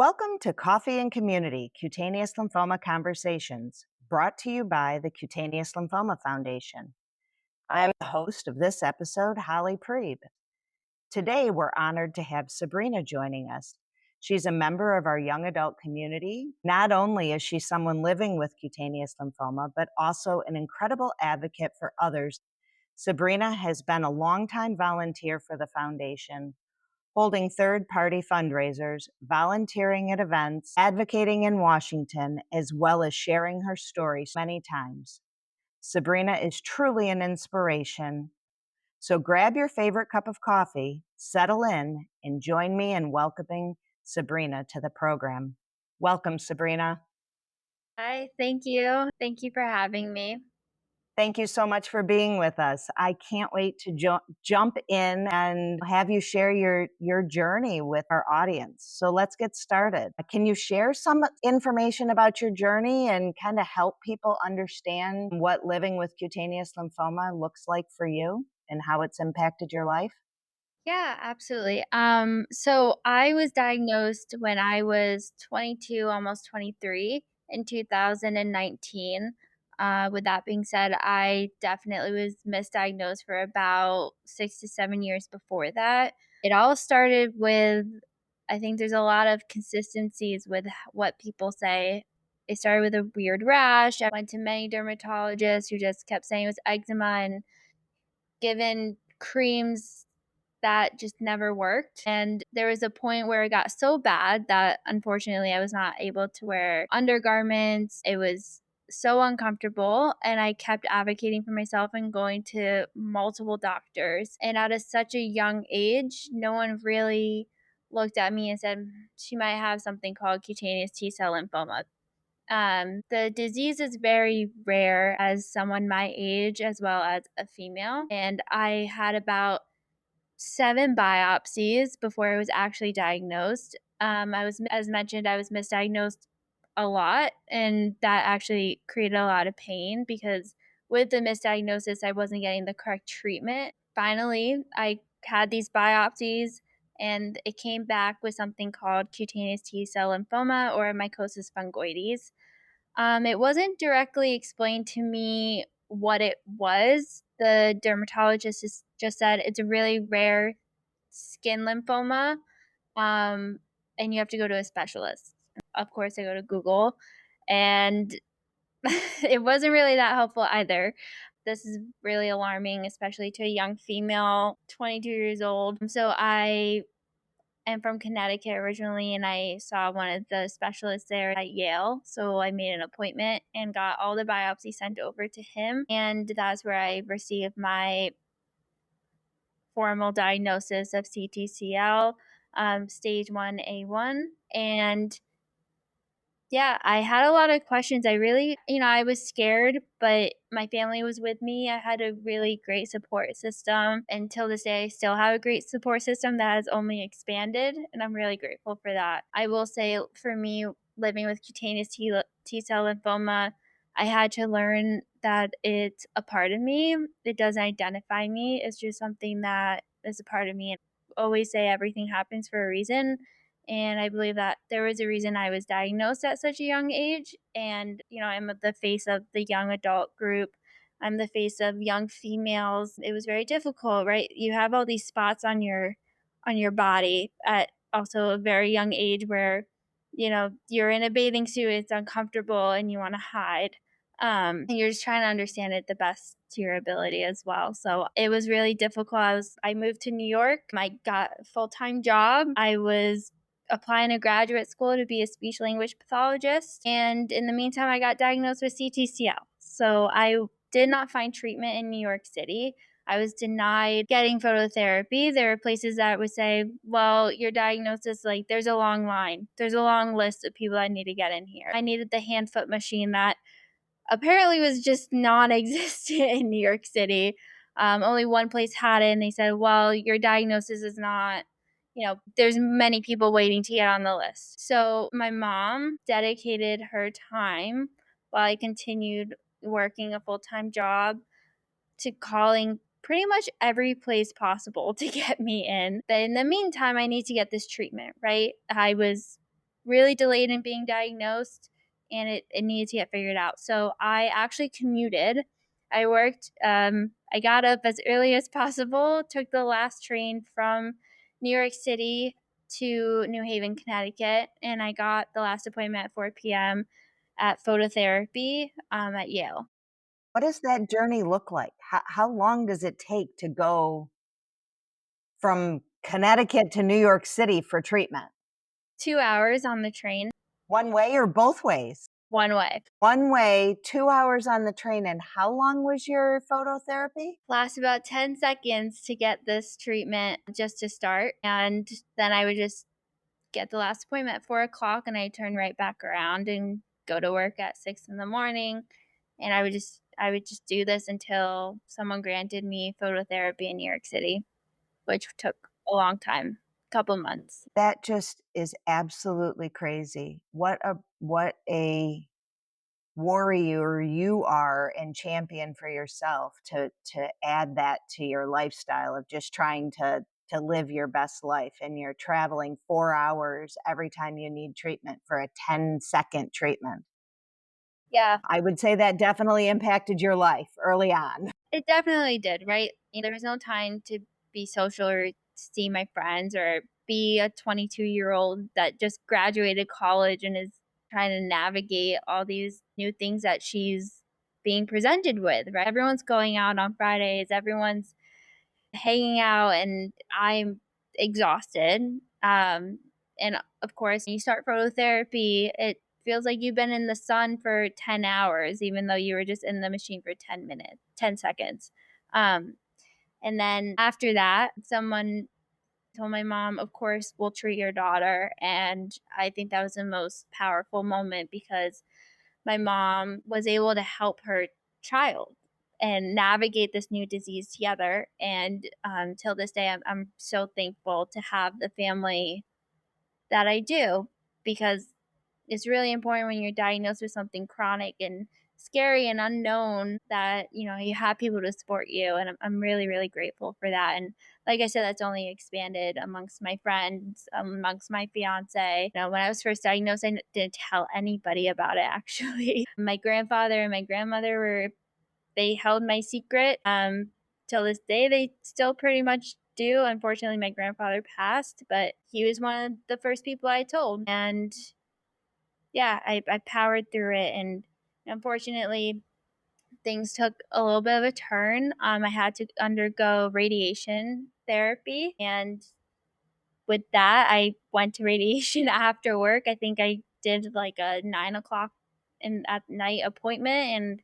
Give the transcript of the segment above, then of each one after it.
Welcome to Coffee and Community Cutaneous Lymphoma Conversations, brought to you by the Cutaneous Lymphoma Foundation. I'm the host of this episode, Holly Priebe. Today, we're honored to have Sabrina joining us. She's a member of our young adult community. Not only is she someone living with cutaneous lymphoma, but also an incredible advocate for others. Sabrina has been a longtime volunteer for the foundation, holding third-party fundraisers, volunteering at events, advocating in Washington, as well as sharing her story many times. Sabrina is truly an inspiration. So grab your favorite cup of coffee, settle in, and join me in welcoming Sabrina to the program. Welcome, Sabrina. Hi, thank you. Thank you for having me. Thank you so much for being with us. I can't wait to jump in and have you share your journey with our audience. So let's get started. Can you share some information about your journey and kind of help people understand what living with cutaneous lymphoma looks like for you and how it's impacted your life? Yeah, absolutely. So I was diagnosed when I was 22, almost 23 in 2019. With that being said, I definitely was misdiagnosed for about 6 to 7 years before that. It all started with, I think there's a lot of consistencies with what people say. It started with a weird rash. I went to many dermatologists who just kept saying it was eczema and given creams that just never worked. And there was a point where it got so bad that unfortunately I was not able to wear undergarments. It was so uncomfortable. And I kept advocating for myself and going to multiple doctors. And at such a young age, no one really looked at me and said, she might have something called cutaneous T-cell lymphoma. The disease is very rare as someone my age as well as a female. And I had about 7 biopsies before I was actually diagnosed. As mentioned, I was misdiagnosed a lot, and that actually created a lot of pain because with the misdiagnosis, I wasn't getting the correct treatment. Finally, I had these biopsies, and it came back with something called cutaneous T-cell lymphoma or mycosis fungoides. It wasn't directly explained to me what it was. The dermatologist just said it's a really rare skin lymphoma, um, and you have to go to a specialist. Of course, I go to Google, and it wasn't really that helpful either. This is really alarming, especially to a young female, 22 years old. So I am from Connecticut originally, and I saw one of the specialists there at Yale. So I made an appointment and got all the biopsies sent over to him. And that's where I received my formal diagnosis of CTCL, stage 1A1. And yeah, I had a lot of questions. I was scared, but my family was with me. I had a really great support system. Until this day, I still have a great support system that has only expanded, and I'm really grateful for that. I will say for me, living with cutaneous T-cell lymphoma, I had to learn that it's a part of me. It doesn't identify me. It's just something that is a part of me. And I always say everything happens for a reason. And I believe that there was a reason I was diagnosed at such a young age. And, I'm the face of the young adult group. I'm the face of young females. It was very difficult, right? You have all these spots on your body at also a very young age where, you're in a bathing suit, it's uncomfortable and you want to hide. And you're just trying to understand it the best to your ability as well. So it was really difficult. I moved to New York. I got a full-time job. I was applying to graduate school to be a speech language pathologist. And in the meantime, I got diagnosed with CTCL. So I did not find treatment in New York City. I was denied getting phototherapy. There are places that would say, well, your diagnosis, like, there's a long line. There's a long list of people that need to get in here. I needed the hand foot machine that apparently was just non-existent in New York City. Only one place had it, and they said, well, your diagnosis is not, there's many people waiting to get on the list. So my mom dedicated her time while I continued working a full-time job to calling pretty much every place possible to get me in. But in the meantime, I need to get this treatment, right? I was really delayed in being diagnosed, and it needed to get figured out. So I actually commuted. I worked, I got up as early as possible, took the last train from New York City to New Haven, Connecticut, and I got the last appointment at 4 p.m. at phototherapy at Yale. What does that journey look like? How long does it take to go from Connecticut to New York City for treatment? 2 hours on the train, One way or both ways? one way. One way, 2 hours on the train, and how long was your phototherapy? Lasts about 10 seconds to get this treatment just to start. And then I would just get the last appointment at 4 o'clock and I turn right back around and go to work at 6 in the morning. And I would just do this until someone granted me phototherapy in New York City, which took a long time, couple months. That just is absolutely crazy. What a warrior you are and champion for yourself to add that to your lifestyle of just trying to live your best life, and you're traveling 4 hours every time you need treatment for a 10-second treatment. Yeah, I would say that definitely impacted your life early on. it definitely did, right? There was no time to be social or see my friends or be a 22-year-old that just graduated college and is trying to navigate all these new things that she's being presented with, right? Everyone's going out on Fridays, everyone's hanging out, and I'm exhausted. And of course, you start phototherapy, it feels like you've been in the sun for 10 hours, even though you were just in the machine for 10 minutes, 10 seconds. Um, and then after that, someone told my mom, of course, we'll treat your daughter. And I think that was the most powerful moment because my mom was able to help her child and navigate this new disease together. And till this day, I'm so thankful to have the family that I do because it's really important when you're diagnosed with something chronic and scary and unknown that you have people to support you, and I'm really really grateful for that. And like I said, that's only expanded amongst my friends, amongst my fiance. When I was first diagnosed, didn't tell anybody about it actually. My grandfather and my grandmother were they held my secret. Till this day, they still pretty much do. Unfortunately, my grandfather passed, but he was one of the first people I told. And yeah, I powered through it. And unfortunately, things took a little bit of a turn. I had to undergo radiation therapy. And with that, I went to radiation after work. I think I did like a 9 o'clock at night appointment. And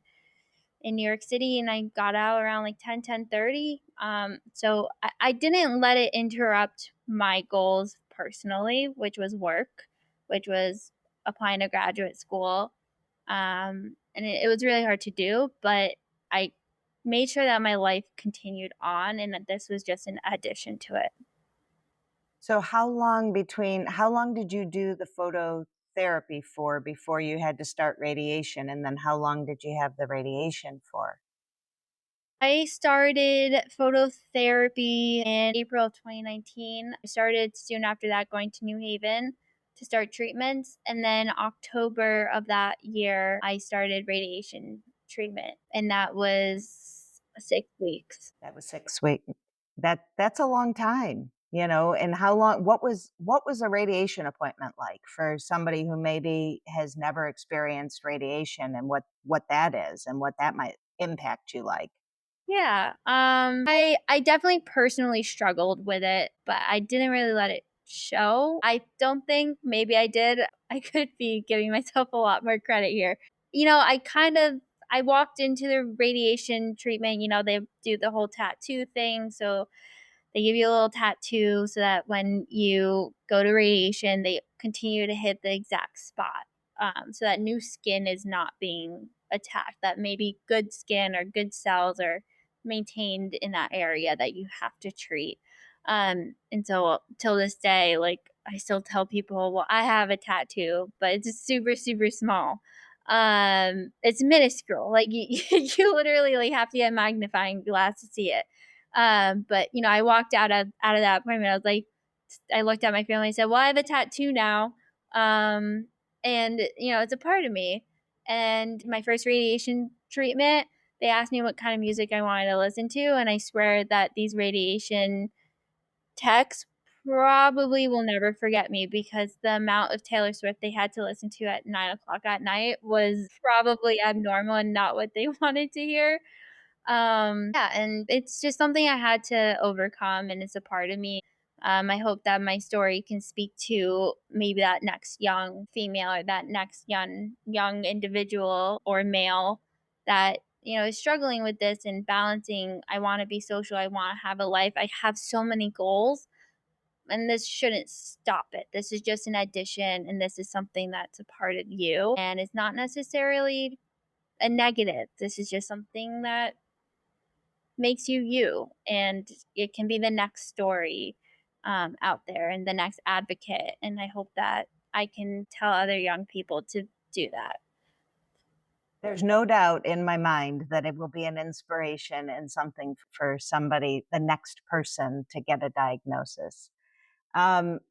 in New York City, and I got out around like 10:30. So I didn't let it interrupt my goals personally, which was work, which was applying to graduate school. And it was really hard to do, but I made sure that my life continued on and that this was just an addition to it. So how long did you do the phototherapy for before you had to start radiation, and then how long did you have the radiation for? I started phototherapy in April of 2019. I started soon after that going to New Haven to start treatments. And then October of that year, I started radiation treatment. And that was 6 weeks. That was 6 weeks. That's a long time, and what was a radiation appointment like for somebody who maybe has never experienced radiation, and what that is and what that might impact you like? Yeah. I definitely personally struggled with it, but I didn't really let it show. I don't think maybe I did. I could be giving myself a lot more credit here. I walked into the radiation treatment, they do the whole tattoo thing, so they give you a little tattoo so that when you go to radiation, they continue to hit the exact spot. So that new skin is not being attacked, that maybe good skin or good cells are maintained in that area that you have to treat. And so till this day, like I still tell people, well, I have a tattoo, but it's super, super small. It's minuscule. Like you literally like have to get a magnifying glass to see it. But I walked out of that appointment. I was like, I looked at my family and said, "Well, I have a tattoo now." Um, and, it's a part of me. And my first radiation treatment, they asked me what kind of music I wanted to listen to, and I swear that these radiation techs probably will never forget me because the amount of Taylor Swift they had to listen to at 9 o'clock at night was probably abnormal and not what they wanted to hear. Yeah, and it's just something I had to overcome, and it's a part of me. I hope that my story can speak to maybe that next young female or that next young individual or male that is struggling with this and balancing. I want to be social. I want to have a life. I have so many goals, and this shouldn't stop it. This is just an addition, and this is something that's a part of you, and it's not necessarily a negative. This is just something that makes you you, and it can be the next story out there and the next advocate, and I hope that I can tell other young people to do that. There's no doubt in my mind that it will be an inspiration and something for somebody, the next person to get a diagnosis.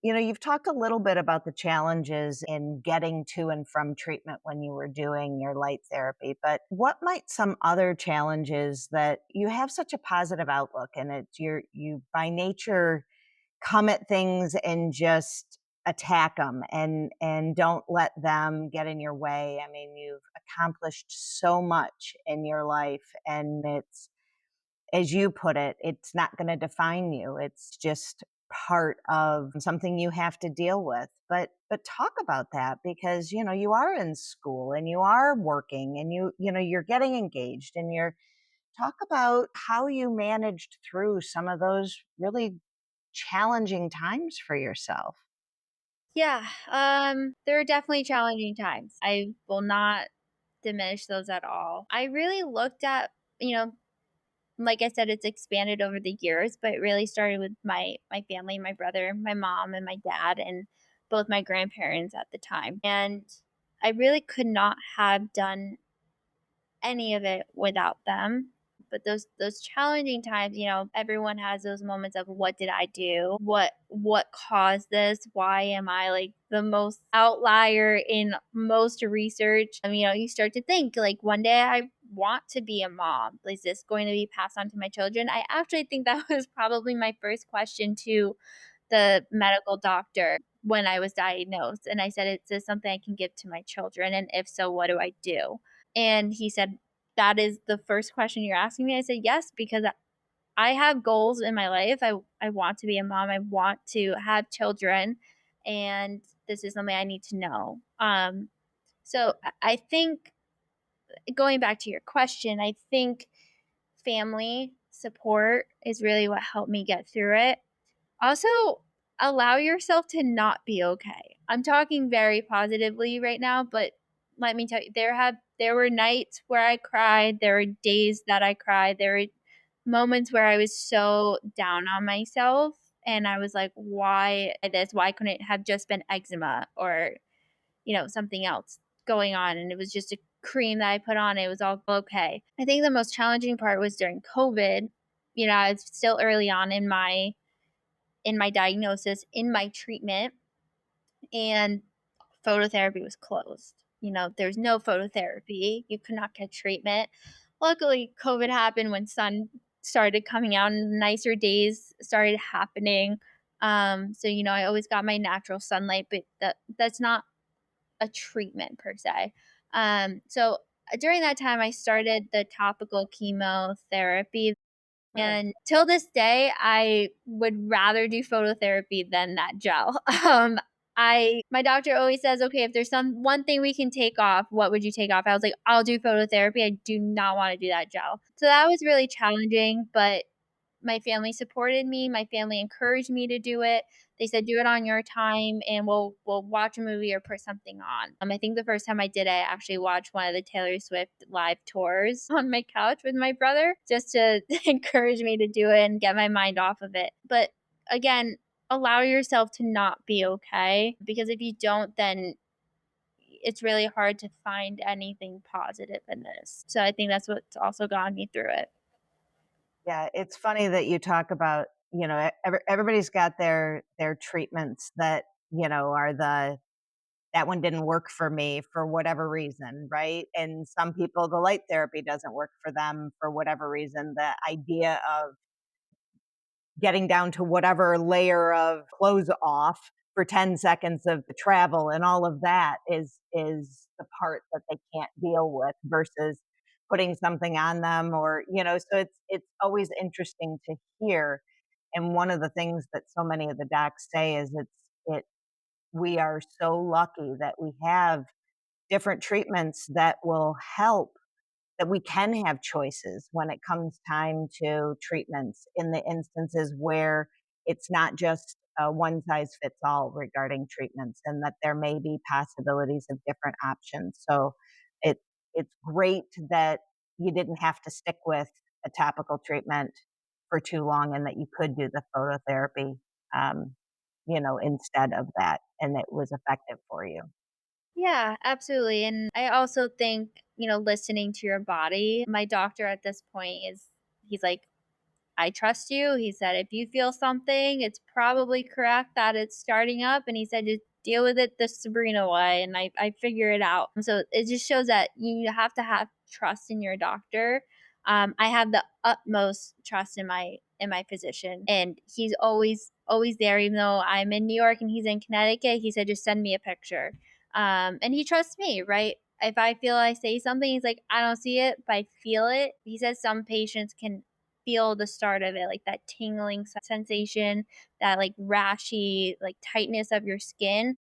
You've talked a little bit about the challenges in getting to and from treatment when you were doing your light therapy, but what might some other challenges that you have such a positive outlook and you by nature come at things and just attack them and don't let them get in your way. I mean, you've accomplished so much in your life, and it's, as you put it, it's not going to define you. It's just part of something you have to deal with. But talk about that, because you are in school and you are working and you're getting engaged, and you're, talk about how you managed through some of those really challenging times for yourself. Yeah, there are definitely challenging times. I will not diminish those at all. I really looked at, you know, like I said, it's expanded over the years, but it really started with my family, my brother, my mom, and my dad, and both my grandparents at the time. And I really could not have done any of it without them. But those challenging times, everyone has those moments of what did I do? What caused this? Why am I like the most outlier in most research? You start to think like one day I want to be a mom. Is this going to be passed on to my children? I actually think that was probably my first question to the medical doctor when I was diagnosed. And I said, is this something I can give to my children? And if so, what do I do? And he said, "That is the first question you're asking me?" I said, "Yes, because I have goals in my life. I want to be a mom. I want to have children, and this is something I need to know." So I think going back to your question, I think family support is really what helped me get through it. Also, allow yourself to not be okay. I'm talking very positively right now, but let me tell you, there were nights where I cried, there were days that I cried, there were moments where I was so down on myself and I was like, why this? Why couldn't it have just been eczema or, something else going on? And it was just a cream that I put on, it was all okay. I think the most challenging part was during COVID. I was still early on in my diagnosis, in my treatment, and phototherapy was closed. There's no phototherapy. You could not get treatment. Luckily, COVID happened when sun started coming out and nicer days started happening. So I always got my natural sunlight, but that's not a treatment per se. So during that time, I started the topical chemotherapy, Sure. and till this day, I would rather do phototherapy than that gel. I my doctor always says, "Okay, if there's some one thing we can take off, what would you take off?" I was like, "I'll do phototherapy. I do not want to do that gel." So that was really challenging, but my family supported me, my family encouraged me to do it. They said, "Do it on your time, and we'll watch a movie or put something on." I think the first time I did it, I actually watched one of the Taylor Swift live tours on my couch with my brother just to encourage me to do it and get my mind off of it. But again, allow yourself to not be okay, because if you don't, then it's really hard to find anything positive in this. So I think that's what's also gotten me through it. Yeah, it's funny that you talk about, everybody's got their treatments that, are the that one didn't work for me for whatever reason, right? And some people, the light therapy doesn't work for them for whatever reason. The idea of getting down to whatever layer of clothes off for 10 seconds of the travel and all of that is the part that they can't deal with versus putting something on them, or so it's always interesting to hear. And one of the things that so many of the docs say is it we are so lucky that we have different treatments that will help, that we can have choices when it comes time to treatments in the instances where it's not just a one size fits all regarding treatments, and that there may be possibilities of different options. So it it's great that you didn't have to stick with a topical treatment for too long, and that you could do the phototherapy, um, instead of that, and it was effective for you. Yeah, absolutely. And I also think, listening to your body. My doctor at this point he's like, I trust you. He said, if you feel something, it's probably correct that it's starting up. And he said, just deal with it the Sabrina way. And I figure it out. So it just shows that you have to have trust in your doctor. I have the utmost trust in my physician, and he's always there. Even though I'm in New York and he's in Connecticut, he said, just send me a picture. And he trusts me, right? If I feel I say something, he's like, I don't see it, but I feel it. He says some patients can feel the start of it, like that tingling sensation, that like rashy, like tightness of your skin.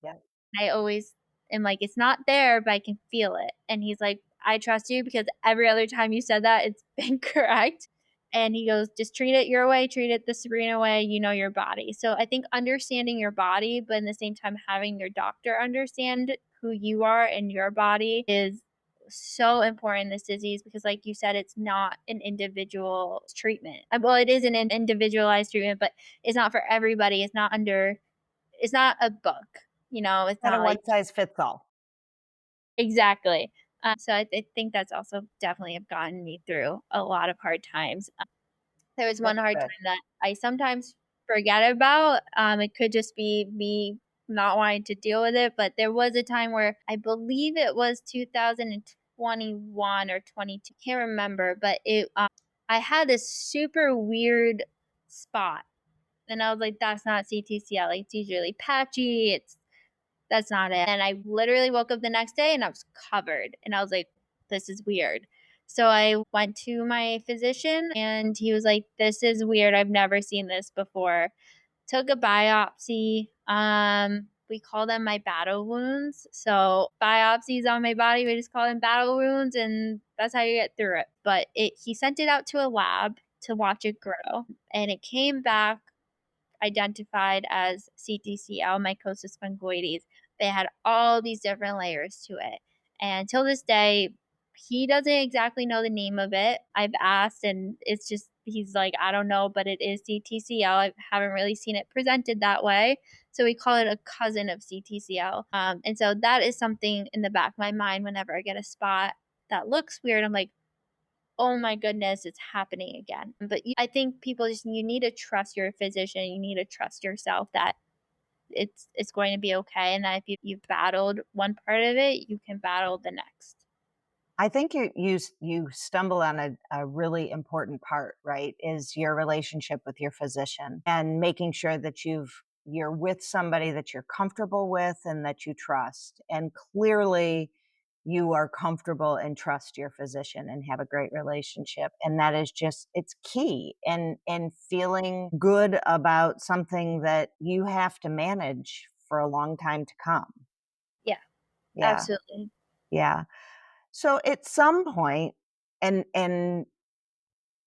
Yeah. I always am like, it's not there, but I can feel it. And he's like, I trust you because every other time you said that, it's been correct. And he goes, just treat it your way, treat it the Sabrina way, you know your body. So I think understanding your body, but in the same time having your doctor understand who you are and your body is so important in this disease because like you said, it's not an individual treatment. Well, it is an individualized treatment, but it's not for everybody. It's not a book, it's Not a not like one size fits all. exactly. So I think that's also definitely have gotten me through a lot of hard times. There was one That's hard good. time that I sometimes forget about. It could just be me not wanting to deal with it, but there was a time where I believe it was 2021 or 22, can't remember, but I had this super weird spot, and I was like, "That's not CTCL. Like, it's usually patchy. It's That's not it." And I literally woke up the next day and I was covered. And I was like, this is weird. So I went to my physician and he was like, this is weird. I've never seen this before. Took a biopsy. We call them my battle wounds. So biopsies on my body, we just call them battle wounds, and that's how you get through it. But he sent it out to a lab to watch it grow, and it came back identified as CTCL, mycosis fungoides. They had all these different layers to it. And till this day, he doesn't exactly know the name of it. I've asked, and it's just, he's like, I don't know, but it is CTCL. I haven't really seen it presented that way. So we call it a cousin of CTCL. And so that is something in the back of my mind whenever I get a spot that looks weird. I'm like, oh my goodness, it's happening again. But I think people just, you need to trust your physician. You need to trust yourself that it's going to be okay, and that if you've battled one part of it, you can battle the next. I think you stumble on a really important part, right? Is your relationship with your physician and making sure that you're with somebody that you're comfortable with and that you trust. And clearly you are comfortable and trust your physician and have a great relationship. And that is just, it's key. And feeling good about something that you have to manage for a long time to come. Yeah, Yeah. absolutely. Yeah. So at some point, and and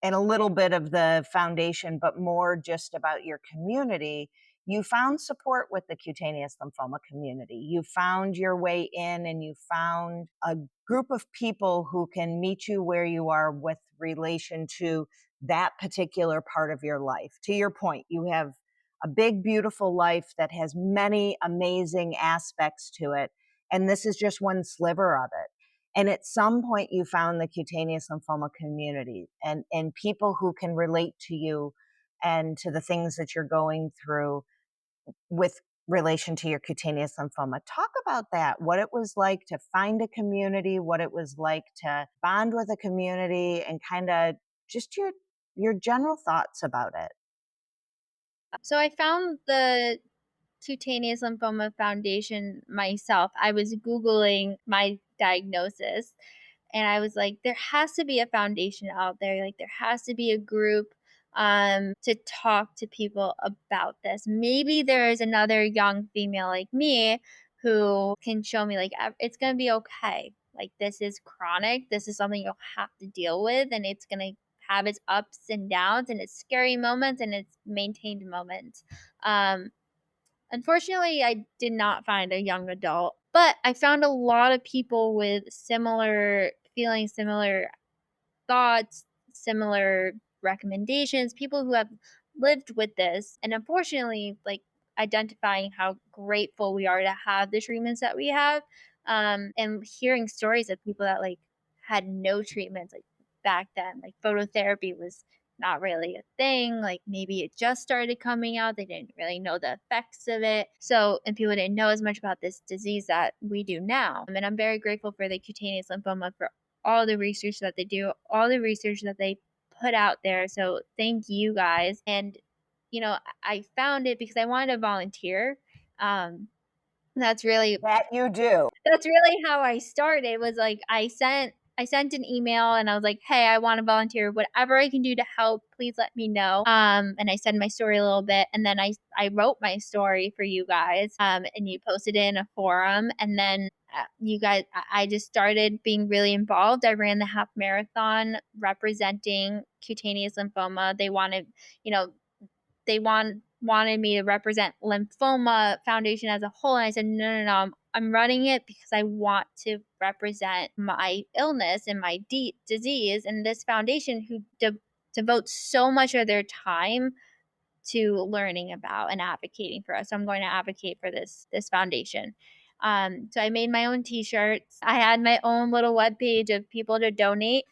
a little bit of the foundation, but more just about your community, you found support with the cutaneous lymphoma community. You found your way in, and you found a group of people who can meet you where you are with relation to that particular part of your life. To your point, you have a big, beautiful life that has many amazing aspects to it. And this is just one sliver of it. And at some point, you found the cutaneous lymphoma community and people who can relate to you and to the things that you're going through with relation to your cutaneous lymphoma. Talk about that, what it was like to find a community, what it was like to bond with a community, and kind of just your general thoughts about it. So I found the Cutaneous Lymphoma Foundation myself. I was Googling my diagnosis and I was like, there has to be a foundation out there. Like, there has to be a group to talk to people about this. Maybe there is another young female like me who can show me, like, it's going to be okay. Like, this is chronic. This is something you'll have to deal with, and it's going to have its ups and downs and its scary moments and its maintained moments. Um, Unfortunately, I did not find a young adult, but I found a lot of people with similar feelings, similar thoughts, similar recommendations, people who have lived with this. And unfortunately, like, identifying how grateful we are to have the treatments that we have, and hearing stories of people that like had no treatments like back then. Like, phototherapy was not really a thing. Like, maybe it just started coming out. They didn't really know the effects of it. So, and people didn't know as much about this disease that we do now. And I'm very grateful for the cutaneous lymphoma for all the research that they do, all the research that they put out there. So thank you guys. And I found it because I wanted to volunteer. Um, that's really That you do. that's really how I started. Was like, I sent an email and I was like, "Hey, I want to volunteer. Whatever I can do to help, please let me know." And I said my story a little bit, and then I wrote my story for you guys. And you posted it in a forum, and then you guys, I just started being really involved. I ran the half marathon representing cutaneous lymphoma. They wanted, you know, wanted me to represent lymphoma foundation as a whole, and I said, no, no, no, I'm running it because I want to represent my illness and my disease, and this foundation who devotes so much of their time to learning about and advocating for us. So I'm going to advocate for this foundation. So I made my own t-shirts. I had my own little web page of people to donate,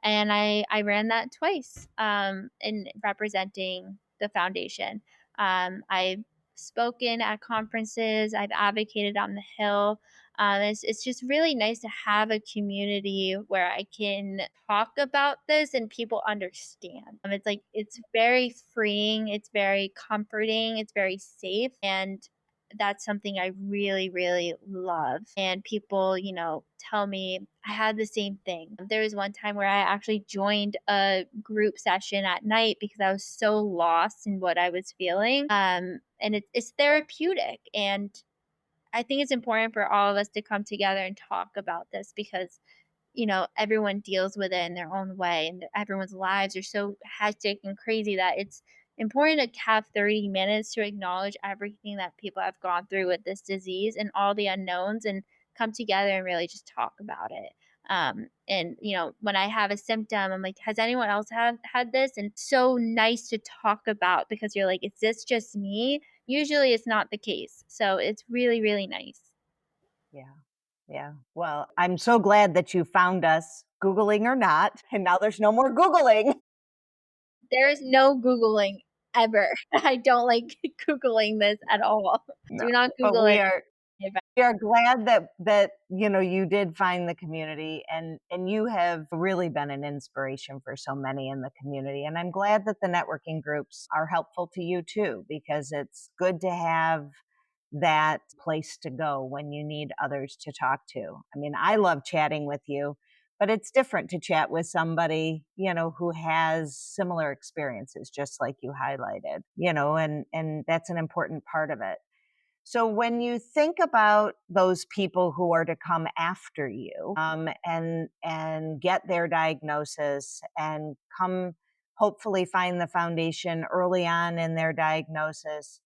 and I ran that twice, in representing the foundation. I've spoken at conferences. I've advocated on the Hill. It's just really nice to have a community where I can talk about this and people understand. It's like, it's very freeing. It's very comforting. It's very safe, and that's something I really, really love. And people, tell me I had the same thing. There was one time where I actually joined a group session at night because I was so lost in what I was feeling. And it's therapeutic. And I think it's important for all of us to come together and talk about this because everyone deals with it in their own way, and everyone's lives are so hectic and crazy that it's important to have 30 minutes to acknowledge everything that people have gone through with this disease and all the unknowns, and come together and really just talk about it. And when I have a symptom, I'm like, has anyone else had this? And it's so nice to talk about because you're like, is this just me? Usually it's not the case. So it's really, really nice. Yeah. Yeah. Well, I'm so glad that you found us, Googling or not, and now there's no more Googling. There is no Googling ever. I don't like Googling this at all. No. Do not But Google it. we are glad that you did find the community, and you have really been an inspiration for so many in the community, and I'm glad that the networking groups are helpful to you too, because it's good to have that place to go when you need others to talk to. I mean, I love chatting with you, but it's different to chat with somebody, who has similar experiences just like you highlighted, and that's an important part of it. So when you think about those people who are to come after you, and get their diagnosis and come hopefully find the foundation early on in their diagnosis,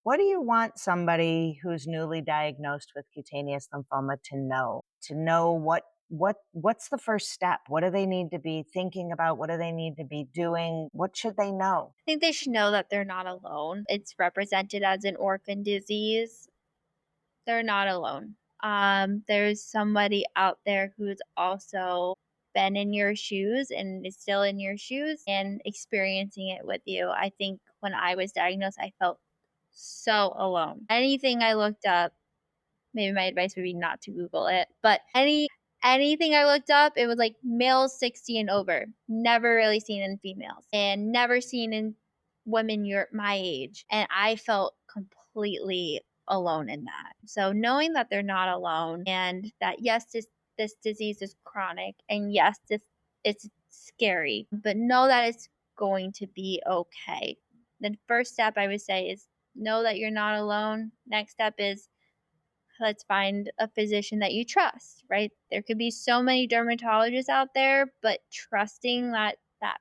what do you want somebody who's newly diagnosed with cutaneous lymphoma to know? To know what's the first step? What do they need to be thinking about? What do they need to be doing? What should they know? I think they should know that they're not alone. It's represented as an orphan disease. They're not alone. There's somebody out there who's also been in your shoes and is still in your shoes and experiencing it with you. I think when I was diagnosed, I felt so alone. Anything I looked up, maybe my advice would be not to Google it, but anything I looked up, it was like males 60 and over. Never really seen in females and never seen in women your my age. And I felt completely alone in that. So knowing that they're not alone and that yes, this disease is chronic and yes, this it's scary, but know that it's going to be okay. The first step I would say is know that you're not alone. Next step is let's find a physician that you trust, right? There could be so many dermatologists out there, but trusting that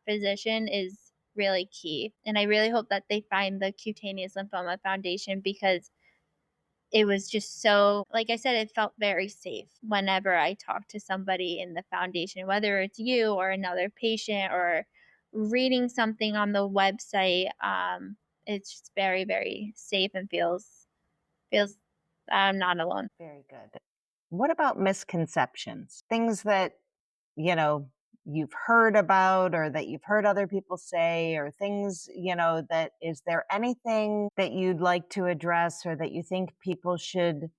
physician is really key. And I really hope that they find the Cutaneous Lymphoma Foundation because it was just so, like I said, it felt very safe whenever I talked to somebody in the foundation, whether it's you or another patient or reading something on the website. It's just very, very safe and feels I'm not alone. Very good. What about misconceptions? Things that, you know, you've heard about or that you've heard other people say, or things, that is there anything that you'd like to address or that you think people should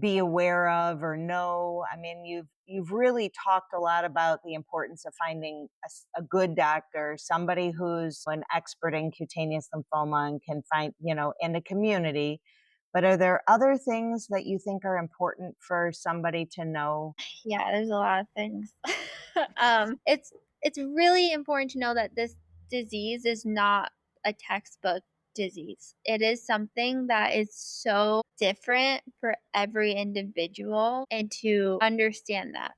be aware of or know? I mean, you've really talked a lot about the importance of finding a good doctor, somebody who's an expert in cutaneous lymphoma and can find, in the community. But are there other things that you think are important for somebody to know? Yeah, there's a lot of things. It's really important to know that this disease is not a textbook disease. It is something that is so different for every individual, and to understand that.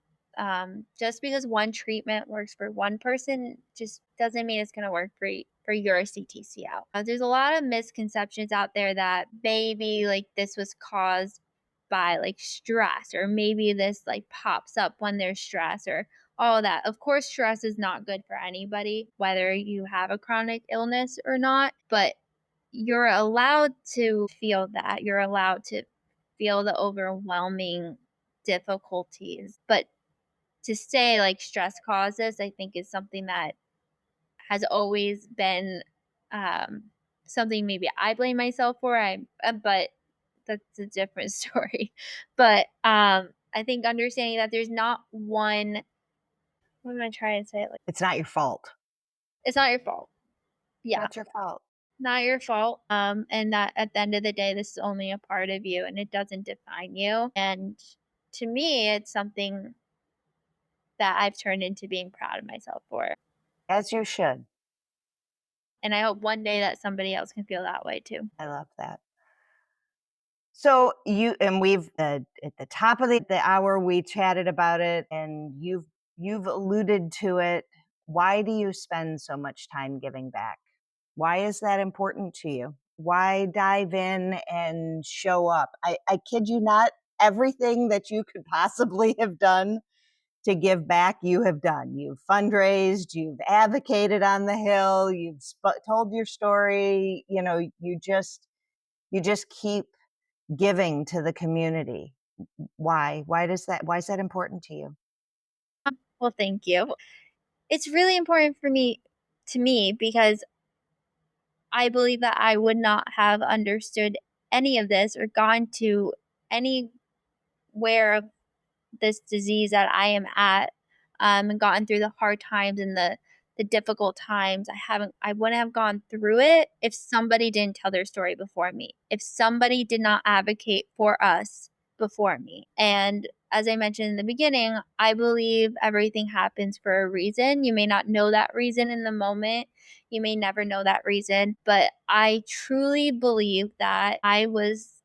Just because one treatment works for one person just doesn't mean it's going to work for your CTC out. There's a lot of misconceptions out there that maybe like this was caused by like stress, or maybe this like pops up when there's stress or all of that. Of course, stress is not good for anybody, whether you have a chronic illness or not, but you're allowed to feel that. You're allowed to feel the overwhelming difficulties. But to say like stress causes, I think is something that has always been um, something maybe I blame myself for. But that's a different story. But I think understanding that there's not one. What am I trying to say? Like It's not your fault. it's not your fault. Yeah, Not your fault. not your fault. And that at the end of the day, this is only a part of you, and it doesn't define you. And to me, it's something that I've turned into being proud of myself for. As you should. And I hope one day that somebody else can feel that way too. I love that. So we've at the top of the hour we chatted about it, and you've alluded to it. Why do you spend so much time giving back? Why is that important to you? Why dive in and show up? I kid you not, everything that you could possibly have done to give back, you have done. You've fundraised, you've advocated on the Hill, you've told your story. You just keep giving to the community. Why? Why is that important to you? Well, thank you. It's really important for me to me because I believe that I would not have understood any of this or gone to anywhere of this disease that I am at, and gotten through the hard times and the difficult times. I wouldn't have gone through it if somebody didn't tell their story before me. If somebody did not advocate for us before me. And as I mentioned in the beginning, I believe everything happens for a reason. You may not know that reason in the moment. You may never know that reason, but I truly believe that I was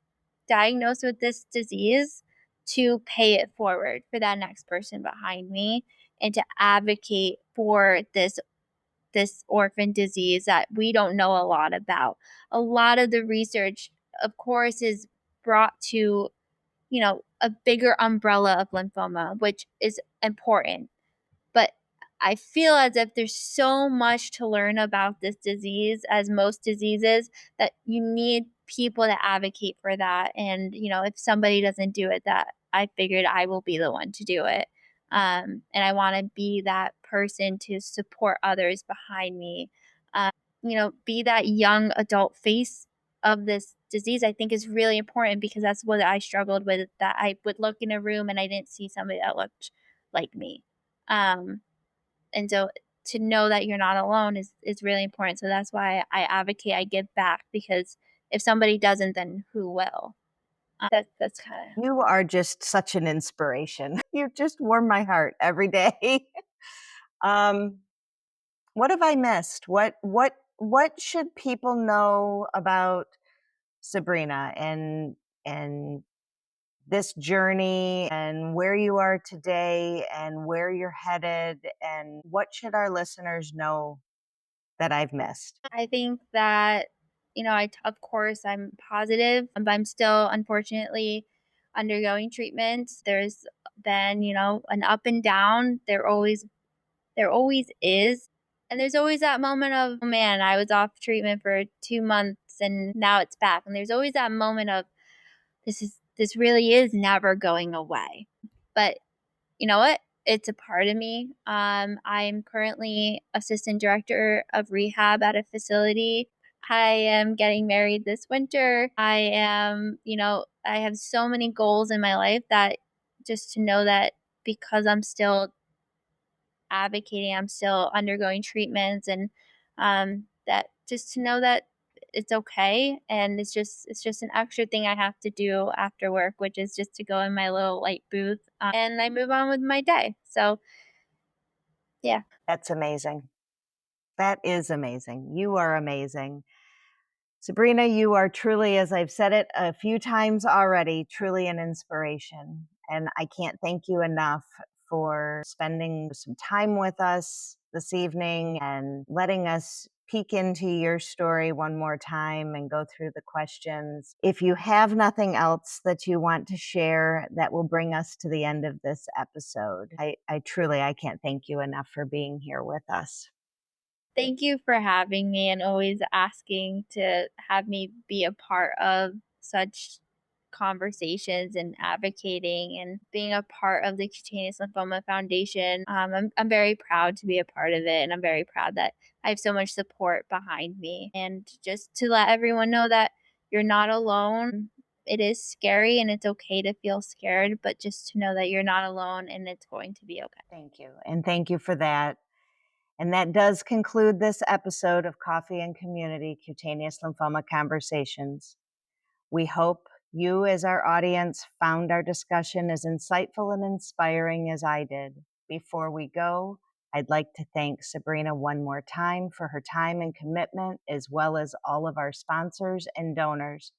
diagnosed with this disease to pay it forward for that next person behind me and to advocate for this orphan disease that we don't know a lot about. A lot of the research, of course, is brought to, a bigger umbrella of lymphoma, which is important. But I feel as if there's so much to learn about this disease, as most diseases, that you need people to advocate for that. And, if somebody doesn't do it, that I figured I will be the one to do it. And I want to be that person to support others behind me. Be that young adult face of this disease, I think is really important because that's what I struggled with, that I would look in a room and I didn't see somebody that looked like me. Um, and so to know that you're not alone is really important. So that's why I advocate, I give back, because if somebody doesn't, then who will? That's kind of. You are just such an inspiration. You just warm my heart every day. um, what have I missed? What should people know about Sabrina and this journey and where you are today and where you're headed, and what should our listeners know that I've missed? I think that, of course, I'm positive, but I'm still unfortunately undergoing treatments. There's been, an up and down. There always is. And there's always that moment of, oh man, I was off treatment for 2 months and now it's back. And there's always that moment of, this really is never going away. But you know what? It's a part of me. I'm currently assistant director of rehab at a facility. I am getting married this winter. I have so many goals in my life that just to know that because I'm still advocating, I'm still undergoing treatments, and that just to know that it's okay, and it's just an extra thing I have to do after work, which is just to go in my little light booth, and I move on with my day. So yeah. That's amazing. That is amazing. You are amazing. Sabrina, you are truly, as I've said it a few times already, truly an inspiration. And I can't thank you enough for spending some time with us this evening and letting us peek into your story one more time and go through the questions. If you have nothing else that you want to share, that will bring us to the end of this episode. I truly, I can't thank you enough for being here with us. Thank you for having me and always asking to have me be a part of such conversations and advocating and being a part of the Cutaneous Lymphoma Foundation. I'm very proud to be a part of it, and I'm very proud that I have so much support behind me. And just to let everyone know that you're not alone. It is scary and it's okay to feel scared, but just to know that you're not alone and it's going to be okay. Thank you. And thank you for that. And that does conclude this episode of Coffee and Community Cutaneous Lymphoma Conversations. We hope you, as our audience, found our discussion as insightful and inspiring as I did. Before we go, I'd like to thank Sabrina one more time for her time and commitment, as well as all of our sponsors and donors.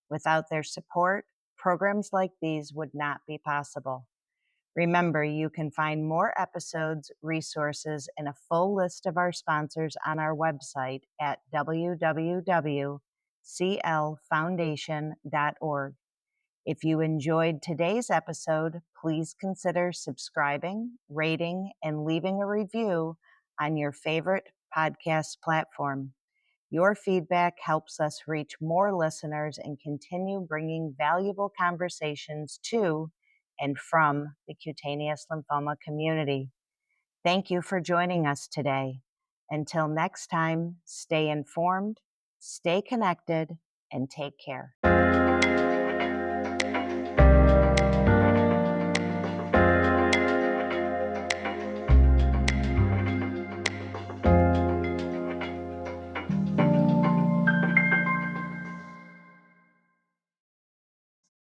Without their support, programs like these would not be possible. Remember, you can find more episodes, resources, and a full list of our sponsors on our website at www.clfoundation.org. If you enjoyed today's episode, please consider subscribing, rating, and leaving a review on your favorite podcast platform. Your feedback helps us reach more listeners and continue bringing valuable conversations to and from the cutaneous lymphoma community. Thank you for joining us today. Until next time, stay informed, stay connected, and take care.